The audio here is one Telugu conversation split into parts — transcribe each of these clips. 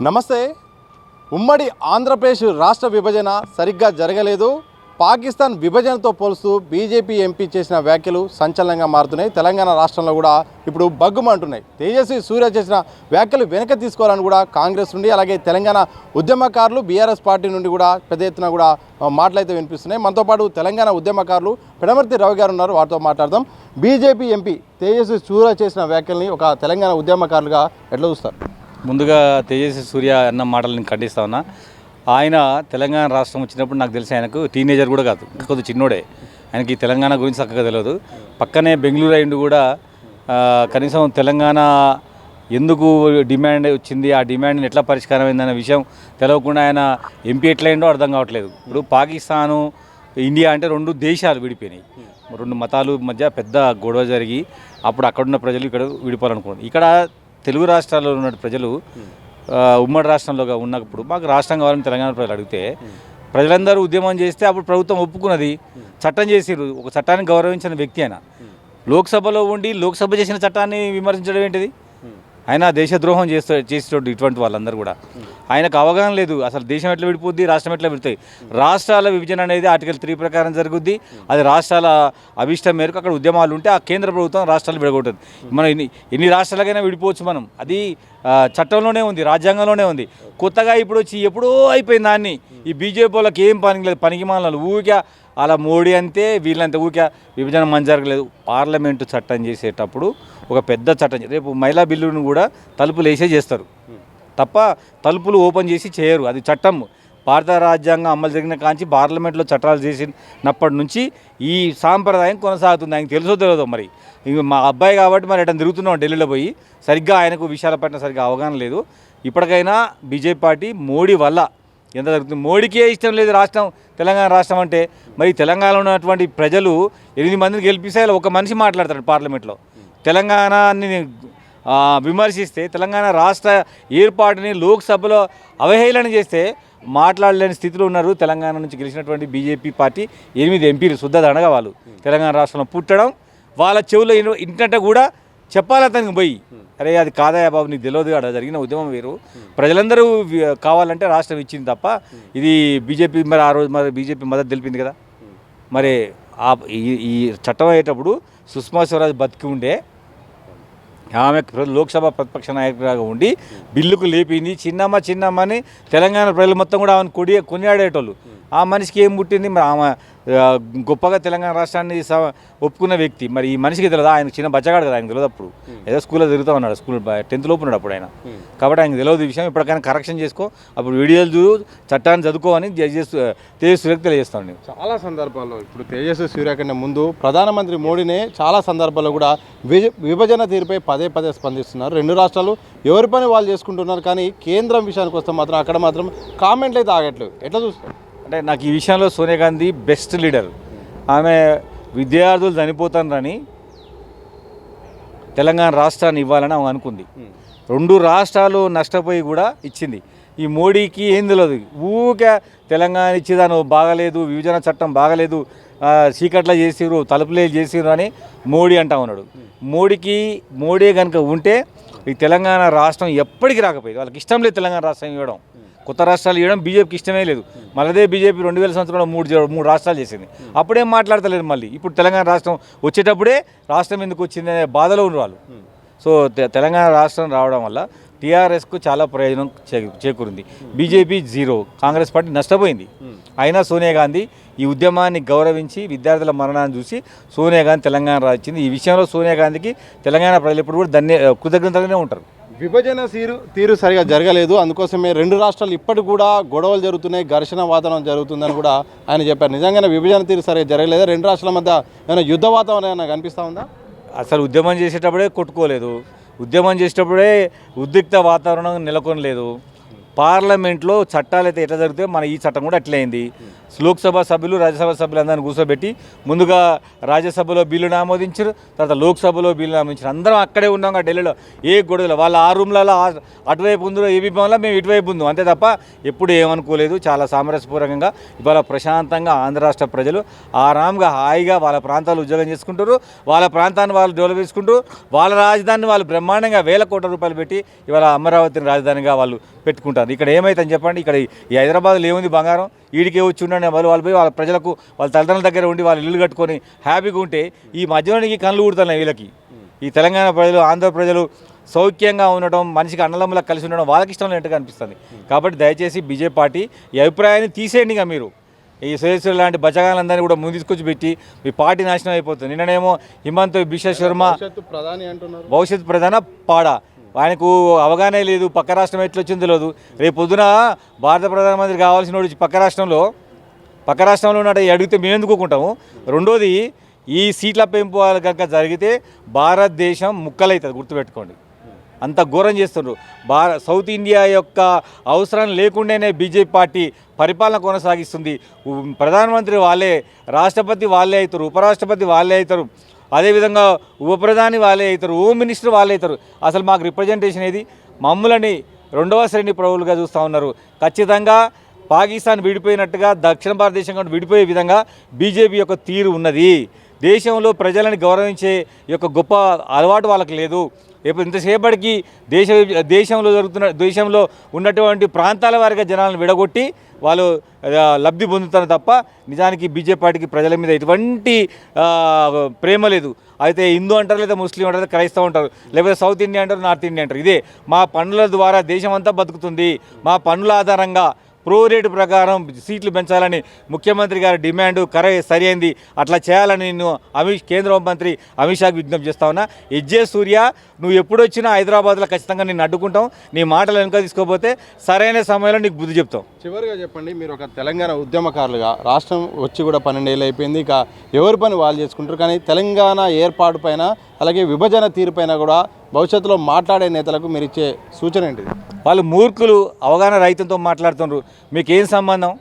నమస్తే. ఉమ్మడి ఆంధ్రప్రదేశ్ రాష్ట్ర విభజన సరిగ్గా జరగలేదు. పాకిస్తాన్ విభజనతో పోలుస్తూ బీజేపీ ఎంపీ చేసిన వ్యాఖ్యలు సంచలనంగా మారుతున్నాయి. తెలంగాణ రాష్ట్రంలో కూడా ఇప్పుడు బగ్గుమంటున్నాయి. తేజస్వి సూర్య చేసిన వ్యాఖ్యలు వెనక తీసుకోవాలని కూడా కాంగ్రెస్ నుండి, అలాగే తెలంగాణ ఉద్యమకారులు బీఆర్ఎస్ పార్టీ నుండి కూడా పెద్ద ఎత్తున కూడా మాటలైతే వినిపిస్తున్నాయి. మనతో పాటు తెలంగాణ ఉద్యమకారులు పెడమర్తి రవి గారు ఉన్నారు, వారితో మాట్లాడదాం. బీజేపీ ఎంపీ తేజస్వి సూర్య చేసిన వ్యాఖ్యల్ని ఒక తెలంగాణ ఉద్యమకారులుగా ఎట్లా చూస్తారు? ముందుగా తేజస్వి సూర్య అన్న మాటలను ఖండిస్తా ఉన్నా. ఆయన తెలంగాణ రాష్ట్రం వచ్చినప్పుడు నాకు తెలిసి ఆయనకు టీనేజర్ కూడా కాదు, కొద్దిగా చిన్నోడే. ఆయనకి తెలంగాణ గురించి చక్కగా తెలియదు. పక్కనే బెంగళూరు అయిండు కూడా కనీసం తెలంగాణ ఎందుకు డిమాండ్ వచ్చింది, ఆ డిమాండ్ని ఎట్లా పరిష్కారం అయిందన్న విషయం తెలియకుండా ఆయన ఎంపీ ఎట్లయిండో అర్థం కావట్లేదు. ఇప్పుడు పాకిస్తాను ఇండియా అంటే రెండు దేశాలు విడిపోయినాయి, రెండు మతాలు మధ్య పెద్ద గొడవ జరిగి అప్పుడు అక్కడున్న ప్రజలు ఇక్కడ విడిపోవాలనుకున్నారు. ఇక్కడ తెలుగు రాష్ట్రాల్లో ఉన్న ప్రజలు ఉమ్మడి రాష్ట్రంలో ఉన్నప్పుడు మాకు రాష్ట్రం కావాలని తెలంగాణ ప్రజలు అడిగితే ప్రజలందరూ ఉద్యమం చేస్తే అప్పుడు ప్రభుత్వం ఒప్పుకున్నది, చట్టం చేసిరు. ఒక చట్టాన్ని గౌరవించిన వ్యక్తి ఆయన లోక్సభలో ఉండి లోక్సభ చేసిన చట్టాన్ని విమర్శించడం ఏంటిది? ఆయన దేశద్రోహం చేసేటోడు. ఇటువంటి వాళ్ళందరూ కూడా ఆయనకు అవగాహన లేదు. అసలు దేశం ఎట్లా విడిపోద్ది, రాష్ట్రం ఎట్లా విడుతాయి. రాష్ట్రాల విభజన అనేది ఆర్టికల్ 3 ప్రకారం జరుగుద్ది. అది రాష్ట్రాల అభిష్టం మేరకు అక్కడ ఉద్యమాలు ఉంటే ఆ కేంద్ర ప్రభుత్వం రాష్ట్రాలు విడగొట్టదు. మనం ఎన్ని రాష్ట్రాలకైనా విడిపోవచ్చు. మనం అది చట్టంలోనే ఉంది, రాజ్యాంగంలోనే ఉంది. కొత్తగా ఇప్పుడు వచ్చి ఎప్పుడో అయిపోయింది దాన్ని. ఈ బీజేపీ వాళ్ళకి ఏం పని లేదు, పనికిమాలను ఊరికే అలా మోడీ అంతే వీళ్ళంతే ఊరికే విభజన మంచి జరగలేదు. పార్లమెంటు చట్టం చేసేటప్పుడు ఒక పెద్ద చట్టం, రేపు మహిళా బిల్లును కూడా తలుపులు వేసే చేస్తారు తప్ప తలుపులు ఓపెన్ చేసి చేయరు. అది చట్టం. భారత రాజ్యాంగం అమలు జరిగిన కాంచి పార్లమెంట్లో చట్టాలు చేసినప్పటి నుంచి ఈ సాంప్రదాయం కొనసాగుతుంది. ఆయనకు తెలుసో తెలియదో మరి. మా అబ్బాయి కాబట్టి మరి ఎట్లా తిరుగుతున్నాం ఢిల్లీలో పోయి, సరిగ్గా ఆయనకు విషయాల పట్ల సరిగ్గా అవగాహన లేదు. ఇప్పటికైనా బీజేపీ పార్టీ మోడీ వల్ల ఎంత జరుగుతుంది. మోడీకే ఇష్టం లేదు రాష్ట్రం, తెలంగాణ రాష్ట్రం అంటే. మరి తెలంగాణలో ఉన్నటువంటి ప్రజలు 8 మందిని గెలిపిస్తే ఒక మనిషి మాట్లాడతాడు పార్లమెంట్లో. తెలంగాణని విమర్శిస్తే, తెలంగాణ రాష్ట్ర ఏర్పాటుని లోక్సభలో అవహేళన చేస్తే మాట్లాడలేని స్థితిలో ఉన్నారు. తెలంగాణ నుంచి గెలిచినటువంటి బీజేపీ పార్టీ 8 ఎంపీలు శుద్ధ దండగా వాళ్ళు తెలంగాణ రాష్ట్రంలో పుట్టడం, వాళ్ళ చెవులో ఇంటంటే కూడా చెప్పాలి అతనికి పోయి, అరే అది కాదయా బాబు నీకు తెలియదు, అక్కడ జరిగిన ఉద్యమం వేరు, ప్రజలందరూ కావాలంటే రాష్ట్రం ఇచ్చింది తప్ప ఇది బీజేపీ. మరి ఆ రోజు మరి బీజేపీ మద్దతు తెలిపింది కదా. మరి ఈ చట్టం అయ్యేటప్పుడు సుష్మా స్వరాజ్ బతికి ఉండే, ఆమె లోక్సభ ప్రతిపక్ష నాయకురాగా ఉండి బిల్లుకు లేపింది. చిన్నమ్మని తెలంగాణ ప్రజలు మొత్తం కూడా ఆమెను కొనియాడేటోళ్ళు. ఆ మనిషికి ఏం పుట్టింది? మరి ఆమె గొప్పగా తెలంగాణ రాష్ట్రాన్ని ఒప్పుకున్న వ్యక్తి. మరి ఈ మనిషికి తెలియదు, ఆయన చిన్న బచ్చగాడు కదా, ఆయన తెలియదు. అప్పుడు ఏదో స్కూల్లో తిరుగుతూ ఉన్నాడు, స్కూల్ 10th లోపు ఉన్నాడు అప్పుడు ఆయన. కాబట్టి ఆయనకు తెలియదు ఈ విషయం. ఇప్పటికైనా కరెక్షన్ చేసుకో, అప్పుడు వీడియోలు చూడు, చట్టాన్ని చదువుకో అని తేజస్వి సూర్యకి తెలియజేస్తాను. చాలా సందర్భాల్లో ఇప్పుడు తేజస్వి సూర్య కన్నా ముందు ప్రధానమంత్రి మోడీనే చాలా సందర్భాల్లో కూడా విభజన తీరుపై పదే స్పందిస్తున్నారు. రెండు రాష్ట్రాలు ఎవరి పని వాళ్ళు చేసుకుంటున్నారు, కానీ కేంద్రం విషయానికి వస్తే మాత్రం అక్కడ మాత్రం కామెంట్లు అయితే ఆగట్లేదు. ఎట్లా చూస్తారు? అంటే నాకు ఈ విషయంలో సోనియా గాంధీ బెస్ట్ లీడర్. ఆమె విద్యార్థులు చనిపోతారని తెలంగాణ రాష్ట్రాన్ని ఇవ్వాలని ఆమె అనుకుంది. 2 రాష్ట్రాలు నష్టపోయి కూడా ఇచ్చింది. ఈ మోడీకి ఏం తెలియదు, ఊరికే తెలంగాణ ఇచ్చేదాను బాగలేదు, విభజన చట్టం బాగలేదు, చీకట్లా చేసిరు, తలుపులే చేసిరు అని మోడీ అంటా ఉన్నాడు. మోడీ కనుక ఉంటే ఈ తెలంగాణ రాష్ట్రం ఎప్పటికీ రాకపోయేది. వాళ్ళకి ఇష్టం లేదు తెలంగాణ రాష్ట్రం ఇవ్వడం, కొత్త రాష్ట్రాలు ఇవ్వడం బీజేపీకి ఇష్టమే లేదు. మళ్ళీ బీజేపీ 2000 సంవత్సరంలో 3 రాష్ట్రాలు చేసింది. అప్పుడేం మాట్లాడతలేదు. మళ్ళీ ఇప్పుడు తెలంగాణ రాష్ట్రం వచ్చేటప్పుడే రాష్ట్రం ఎందుకు వచ్చింది అనే బాధలో ఉన్న వాళ్ళు. సో తెలంగాణ రాష్ట్రం రావడం వల్ల టీఆర్ఎస్కు చాలా ప్రయోజనం చేకూరింది. బీజేపీ 0, కాంగ్రెస్ పార్టీ నష్టపోయింది. అయినా సోనియా గాంధీ ఈ ఉద్యమాన్ని గౌరవించి విద్యార్థుల మరణాన్ని చూసి సోనియా గాంధీ తెలంగాణ రాయించింది. ఈ విషయంలో సోనియా గాంధీకి తెలంగాణ ప్రజలు ఎప్పుడు కూడా కృతజ్ఞతగానే ఉంటారు. విభజన తీరు సరిగా జరగలేదు, అందుకోసమే 2 రాష్ట్రాలు ఇప్పటికి కూడా గొడవలు జరుగుతున్నాయి, ఘర్షణ వాతావరణం జరుగుతుందని కూడా ఆయన చెప్పారు. నిజంగానే విభజన తీరు సరిగా జరగలేదు, 2 రాష్ట్రాల మధ్య ఏమైనా యుద్ధ వాతావరణం ఏమైనా కనిపిస్తూ ఉందా? అసలు ఉద్యమం చేసేటప్పుడే కొట్టుకోలేదు, ఉద్యమం చేసేటప్పుడే ఉద్రిక్త వాతావరణం నెలకొనలేదు. పార్లమెంట్లో చట్టాలు అయితే ఎట్లా జరిగితే మన ఈ చట్టం కూడా అట్లయింది. లోక్సభ సభ్యులు రాజ్యసభ సభ్యులు అందరిని కూర్చోబెట్టి ముందుగా రాజ్యసభలో బిల్లును ఆమోదించారు, తర్వాత లోక్సభలో బిల్లును ఆమోదించారు. అందరం అక్కడే ఉన్నాం ఢిల్లీలో. ఏ గొడవలు వాళ్ళ ఆ రూమ్లలో అటువైపు ఉందో ఏబీ భవన్లో మేము ఇటువైపు ఉందాం, అంతే తప్ప ఎప్పుడు ఏమనుకోలేదు. చాలా సామరస్యపూర్వకంగా ఇవాళ ప్రశాంతంగా ఆంధ్ర రాష్ట్ర ప్రజలు ఆరాంగా హాయిగా వాళ్ళ ప్రాంతాలు ఉద్యోగం చేసుకుంటారు, వాళ్ళ ప్రాంతాన్ని వాళ్ళు డెవలప్ చేసుకుంటారు. వాళ్ళ రాజధానిని వాళ్ళు బ్రహ్మాండంగా వేల కోట్ల రూపాయలు పెట్టి ఇవాళ అమరావతిని రాజధానిగా వాళ్ళు పెట్టుకుంటారు. ఇక్కడ ఏమైతుందని చెప్పండి, ఇక్కడ ఈ హైదరాబాద్లో ఏముంది బంగారం, ఈడికే వచ్చి ఉండండి వాళ్ళు పోయి వాళ్ళ ప్రజలకు వాళ్ళ తల్లిదండ్రుల దగ్గర ఉండి వాళ్ళు ఇల్లు కట్టుకొని హ్యాపీగా ఉంటే ఈ మధ్యలోనికి కళ్ళు ఊడుతున్నాయి వీళ్ళకి. ఈ తెలంగాణ ప్రజలు ఆంధ్ర ప్రజలు సౌఖ్యంగా ఉండటం, మనిషికి అన్నదమ్ములా కలిసి ఉండడం వాళ్ళకి ఇష్టం లేనట్టుగా అనిపిస్తుంది. కాబట్టి దయచేసి బీజేపీ పార్టీ ఈ అభిప్రాయాన్ని తీసేయండిగా. మీరు ఈ సురేశ్వర్ లాంటి బచ్చగాళ్ళందరినీ కూడా ముందు తీసుకొచ్చి పెట్టి మీ పార్టీ నాశనం అయిపోతుంది. నిన్ననేమో హిమంత్ బిశ్వ శర్మ భవిష్యత్ ప్రధాన పాడా, ఆయనకు అవగాహన లేదు, పక్క రాష్ట్రం ఎట్లా వచ్చిందో తెలియదు. రేపు పొద్దున భారత ప్రధానమంత్రి కావాల్సిన వాడు పక్క రాష్ట్రంలో ఉన్నట్టు అడిగితే మేము ఎందుకుంటాము. రెండోది, ఈ సీట్ల పెంపు కనుక జరిగితే భారతదేశం ముక్కలవుతుంది, గుర్తుపెట్టుకోండి. అంత ఘోరం చేస్తున్నారు. సౌత్ ఇండియా యొక్క అవసరం లేకుండానే బీజేపీ పార్టీ పరిపాలన కొనసాగిస్తుంది. ప్రధానమంత్రి వాళ్ళే, రాష్ట్రపతి వాళ్ళే అవుతారు, ఉపరాష్ట్రపతి వాళ్ళే అవుతారు, అదేవిధంగా ఉప ప్రధాని వాళ్ళే అవుతారు, హోమ్ మినిస్టర్ వాళ్ళే అవుతారు. అసలు మాకు రిప్రజెంటేషన్ ఏది? మమ్మల్ని రెండవ శ్రేణి ప్రభువులుగా చూస్తూ ఉన్నారు. ఖచ్చితంగా పాకిస్తాన్ విడిపోయినట్టుగా దక్షిణ భారతదేశం కూడా విడిపోయే విధంగా బీజేపీ యొక్క తీరు ఉన్నది. దేశంలో ప్రజలని గౌరవించే యొక్క గొప్ప అలవాటు వాళ్ళకి లేదు. ఇంతసేపటికి దేశంలో ఉన్నటువంటి ప్రాంతాల వారిగా జనాలను విడగొట్టి వాళ్ళు లబ్ధి పొందుతారు తప్ప నిజానికి బీజేపీ పార్టీకి ప్రజల మీద ఎటువంటి ప్రేమ లేదు. అయితే హిందూ అంటారు, లేదా ముస్లిం అంటారు, క్రైస్తవ అంటారు, లేకపోతే సౌత్ ఇండియా అంటారు, నార్త్ ఇండియా అంటారు. ఇదే మా పన్నుల ద్వారా దేశం అంతా బతుకుతుంది. మా పన్నుల ఆధారంగా ప్రో రేటు ప్రకారం సీట్లు పెంచాలని ముఖ్యమంత్రి గారి డిమాండ్ సరి అయింది. అట్లా చేయాలని నేను కేంద్ర హోంమంత్రి అమిత్ షాకి విజ్ఞప్తి చేస్తా ఉన్నా. ఎజ్జే సూర్య, నువ్వు ఎప్పుడొచ్చినా హైదరాబాద్లో ఖచ్చితంగా నేను అడ్డుకుంటాం. నీ మాటలు వెనుక తీసుకోకపోతే సరైన సమయంలో నీకు బుద్ధి చెప్తాం. చివరిగా చెప్పండి, మీరు ఒక తెలంగాణ ఉద్యమకారులుగా, రాష్ట్రం వచ్చి కూడా 12 ఏళ్ళు అయిపోయింది, ఇక ఎవరి పని వాళ్ళు చేసుకుంటారు. కానీ తెలంగాణ ఏర్పాటు పైన అలాగే విభజన తీరుపైన కూడా భవిష్యత్తులో మాట్లాడే నేతలకు మీరు ఇచ్చే సూచన ఏంటిది? వాళ్ళు మూర్ఖులు, అవగాహన రహితంతో మాట్లాడుతున్నారు. మీకేం సంబంధం?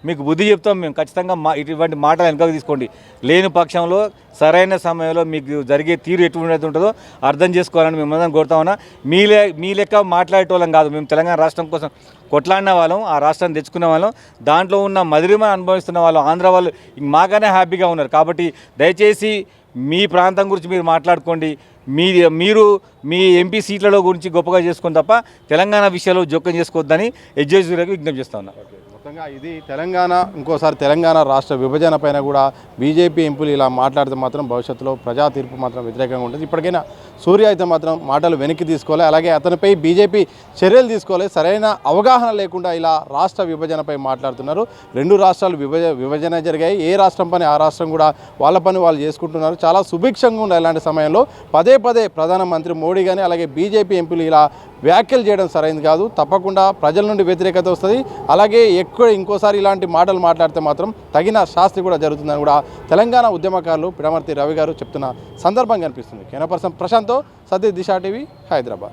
మీకు బుద్ధి చెప్తాం మేము. ఖచ్చితంగా ఇటువంటి మాటలు వెనకకు తీసుకోండి. లేని పక్షంలో సరైన సమయంలో మీకు జరిగే తీరు ఎటువంటి ఉంటుందో అర్థం చేసుకోవాలని మిమ్మల్ని కోరుతా ఉన్నా. మీ లెక్క మాట్లాడేటోళ్ళం కాదు. మేము తెలంగాణ రాష్ట్రం కోసం కొట్లాడిన వాళ్ళం, ఆ రాష్ట్రాన్ని తెచ్చుకున్న వాళ్ళం, దాంట్లో ఉన్న మధురిమ అనుభవిస్తున్న వాళ్ళు ఆంధ్ర వాళ్ళు మాకనే హ్యాపీగా ఉన్నారు. కాబట్టి దయచేసి మీ ప్రాంతం గురించి మీరు మాట్లాడుకోండి. మీరు మీ ఎంపీ సీట్లలో గురించి గొప్పగా చేసుకుని తప్ప తెలంగాణ విషయాల్లో జోక్యం చేసుకోవద్దని ఎడ్యుకేషన్కి విజ్ఞప్తి చేస్తా ఉన్నా. మొత్తంగా ఇది ఇంకోసారి తెలంగాణ రాష్ట్ర విభజన పైన కూడా బీజేపీ ఎంపీలు ఇలా మాట్లాడితే మాత్రం భవిష్యత్తులో ప్రజా తీర్పు మాత్రం వ్యతిరేకంగా ఉంటుంది. ఇప్పటికైనా సూర్య అయితే మాత్రం మాటలు వెనక్కి తీసుకోవాలి, అలాగే అతనిపై బీజేపీ చర్యలు తీసుకోవాలి. సరైన అవగాహన లేకుండా ఇలా రాష్ట్ర విభజనపై మాట్లాడుతున్నారు. 2 రాష్ట్రాలు విభజన జరిగాయి. ఏ రాష్ట్రం పని ఆ రాష్ట్రం కూడా వాళ్ళ పని వాళ్ళు చేసుకుంటున్నారు. చాలా సుభిక్షంగా ఉండాలి. ఇలాంటి సమయంలో పదే ప్రధానమంత్రి మోడీ కానీ అలాగే బీజేపీ ఎంపీలు ఇలా వ్యాఖ్యలు చేయడం సరైనది కాదు. తప్పకుండా ప్రజల నుండి వ్యతిరేకత వస్తుంది. అలాగే ఇంకోసారి ఇలాంటి మాటలు మాట్లాడితే మాత్రం తగిన శాస్తి కూడా జరుగుతుందని కూడా తెలంగాణ ఉద్యమకారులు పిడమర్తి రవి గారు చెప్తున్న సందర్భం కనిపిస్తుంది. కెమెరా పర్సన్ ప్రశాంత్తో సతీష్, దిశా టీవీ, హైదరాబాద్.